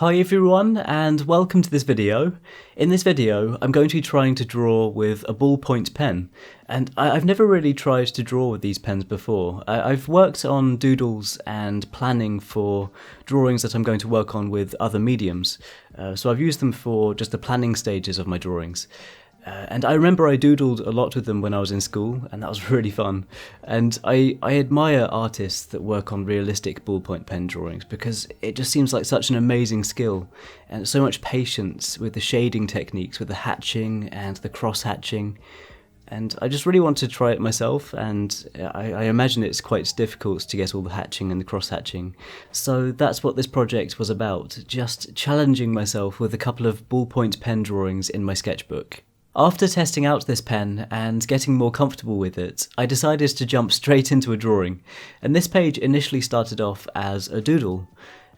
Hi everyone and welcome to this video. In this video I'm going to be trying to draw with a ballpoint pen, and I've never really tried to draw with these pens before. I've worked on doodles and planning for drawings that I'm going to work on with other mediums, so I've used them for just the planning stages of my drawings. And I remember I doodled a lot with them when I was in school, and that was really fun. And I admire artists that work on realistic ballpoint pen drawings because it just seems like such an amazing skill and so much patience with the shading techniques, with the hatching and the cross-hatching. And I just really want to try it myself, and I imagine it's quite difficult to get all the hatching and the cross-hatching. So that's what this project was about, just challenging myself with a couple of ballpoint pen drawings in my sketchbook. After testing out this pen and getting more comfortable with it, I decided to jump straight into a drawing, and this page initially started off as a doodle.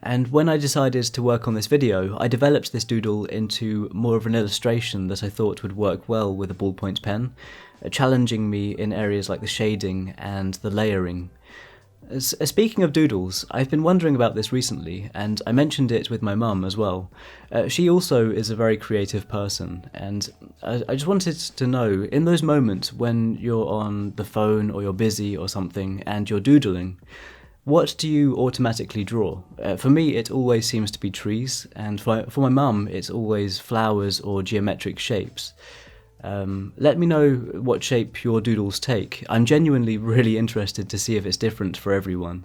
And when I decided to work on this video, I developed this doodle into more of an illustration that I thought would work well with a ballpoint pen, challenging me in areas like the shading and the layering. Speaking of doodles, I've been wondering about this recently, and I mentioned it with my mum as well. She also is a very creative person, and I just wanted to know, in those moments when you're on the phone or you're busy or something and you're doodling, what do you automatically draw? For me, it always seems to be trees, and for my mum, it's always flowers or geometric shapes. Let me know what shape your doodles take. I'm genuinely really interested to see if it's different for everyone.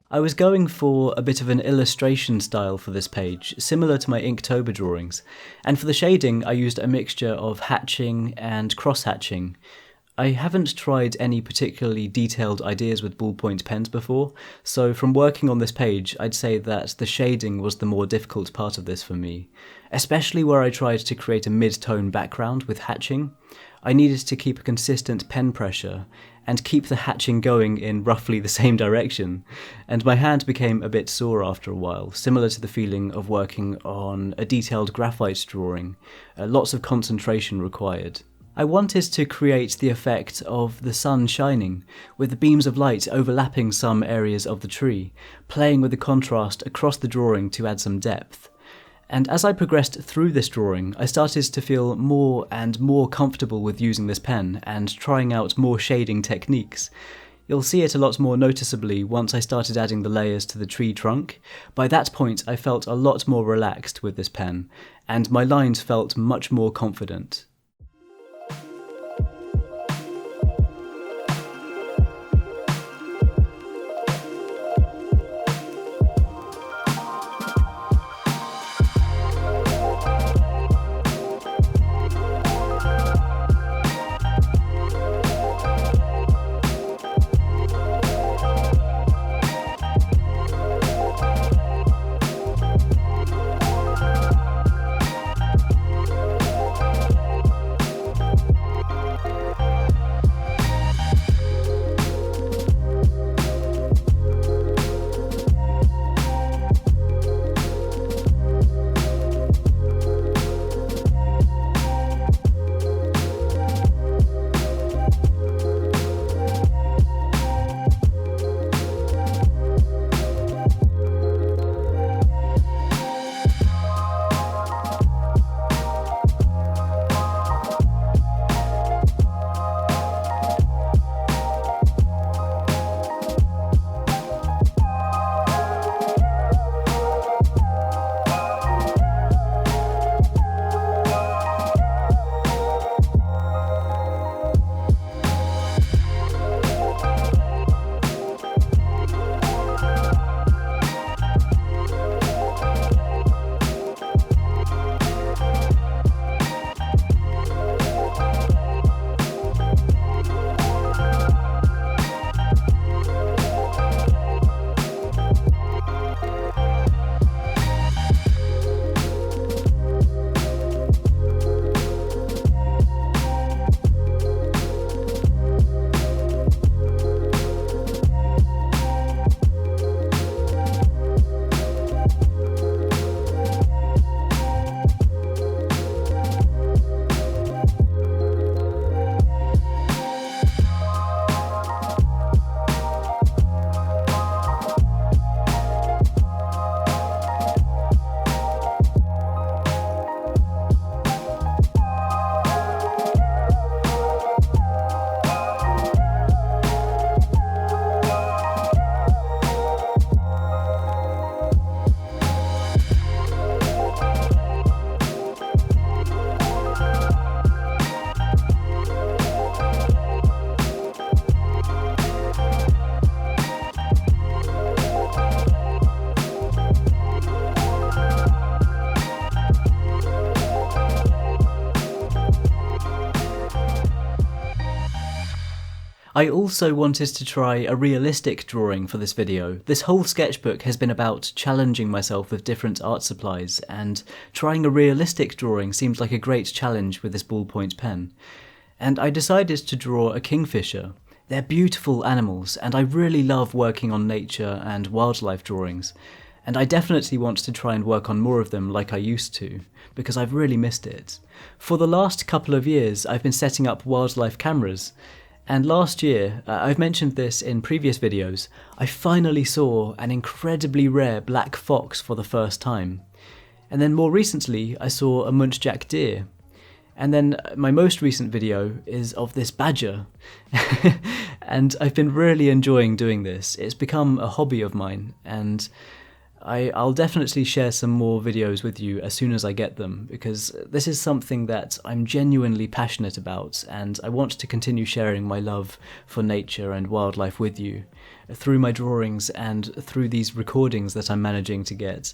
I was going for a bit of an illustration style for this page, similar to my Inktober drawings, and for the shading I used a mixture of hatching and cross-hatching. I haven't tried any particularly detailed ideas with ballpoint pens before, so from working on this page I'd say that the shading was the more difficult part of this for me, especially where I tried to create a mid-tone background with hatching. I needed to keep a consistent pen pressure and keep the hatching going in roughly the same direction, and my hand became a bit sore after a while, similar to the feeling of working on a detailed graphite drawing, lots of concentration required. I wanted to create the effect of the sun shining, with the beams of light overlapping some areas of the tree, playing with the contrast across the drawing to add some depth. And as I progressed through this drawing, I started to feel more and more comfortable with using this pen and trying out more shading techniques. You'll see it a lot more noticeably once I started adding the layers to the tree trunk. By that point I felt a lot more relaxed with this pen, and my lines felt much more confident. I also wanted to try a realistic drawing for this video. This whole sketchbook has been about challenging myself with different art supplies, and trying a realistic drawing seemed like a great challenge with this ballpoint pen. And I decided to draw a kingfisher. They're beautiful animals, and I really love working on nature and wildlife drawings. And I definitely want to try and work on more of them like I used to, because I've really missed it. For the last couple of years, I've been setting up wildlife cameras. And last year, I've mentioned this in previous videos, I finally saw an incredibly rare black fox for the first time. And then more recently, I saw a muntjac deer. And then my most recent video is of this badger. And I've been really enjoying doing this. It's become a hobby of mine, and I'll definitely share some more videos with you as soon as I get them, because this is something that I'm genuinely passionate about, and I want to continue sharing my love for nature and wildlife with you, through my drawings and through these recordings that I'm managing to get.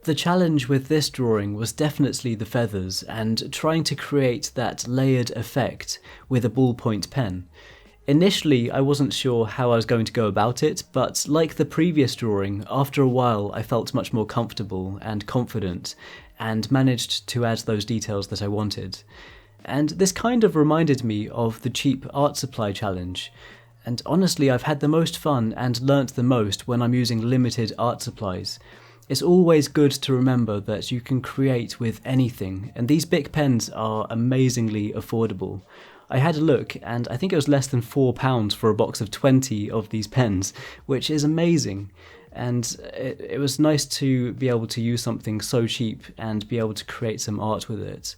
The challenge with this drawing was definitely the feathers, and trying to create that layered effect with a ballpoint pen. Initially, I wasn't sure how I was going to go about it, but like the previous drawing, after a while I felt much more comfortable and confident, and managed to add those details that I wanted. And this kind of reminded me of the cheap art supply challenge. And honestly, I've had the most fun and learnt the most when I'm using limited art supplies. It's always good to remember that you can create with anything, and these Bic pens are amazingly affordable. I had a look, and I think it was less than £4 for a box of 20 of these pens, which is amazing. And it was nice to be able to use something so cheap and be able to create some art with it.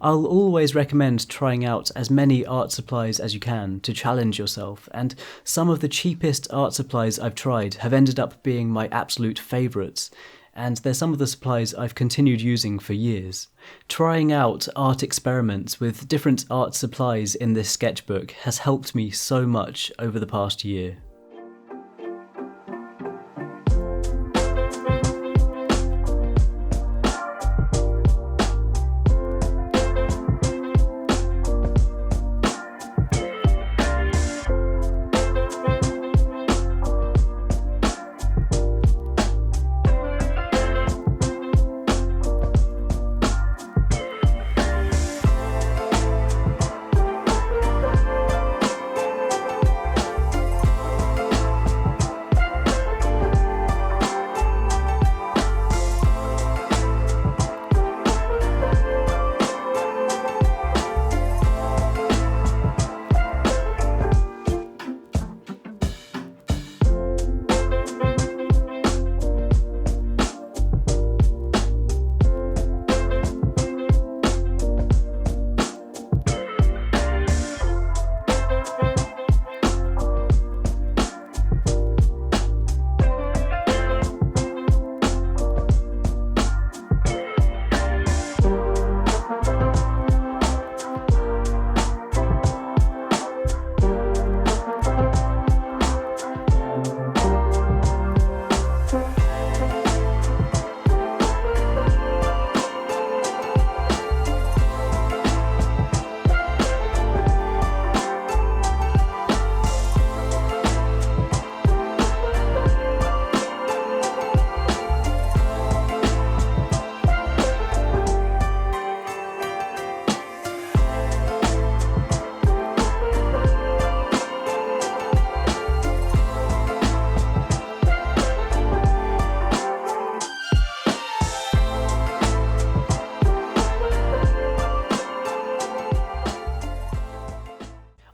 I'll always recommend trying out as many art supplies as you can to challenge yourself, and some of the cheapest art supplies I've tried have ended up being my absolute favourites. And they're some of the supplies I've continued using for years. Trying out art experiments with different art supplies in this sketchbook has helped me so much over the past year.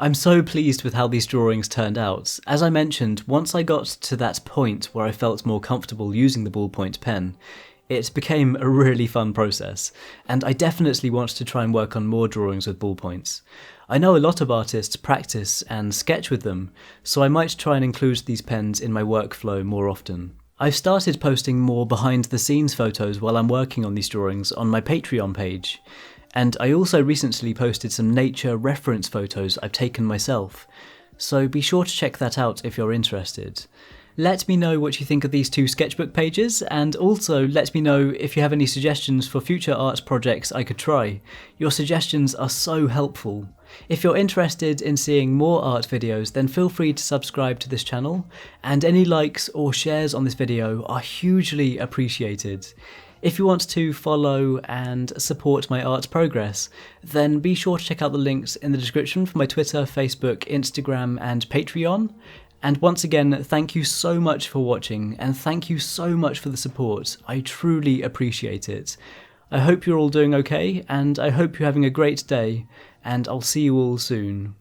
I'm so pleased with how these drawings turned out. As I mentioned, once I got to that point where I felt more comfortable using the ballpoint pen, it became a really fun process, and I definitely want to try and work on more drawings with ballpoints. I know a lot of artists practice and sketch with them, so I might try and include these pens in my workflow more often. I've started posting more behind the scenes photos while I'm working on these drawings on my Patreon page. And I also recently posted some nature reference photos I've taken myself, so be sure to check that out if you're interested. Let me know what you think of these two sketchbook pages, and also let me know if you have any suggestions for future art projects I could try. Your suggestions are so helpful. If you're interested in seeing more art videos, then feel free to subscribe to this channel, and any likes or shares on this video are hugely appreciated. If you want to follow and support my art progress, then be sure to check out the links in the description for my Twitter, Facebook, Instagram, and Patreon. And once again, thank you so much for watching, and thank you so much for the support. I truly appreciate it. I hope you're all doing okay, and I hope you're having a great day, and I'll see you all soon.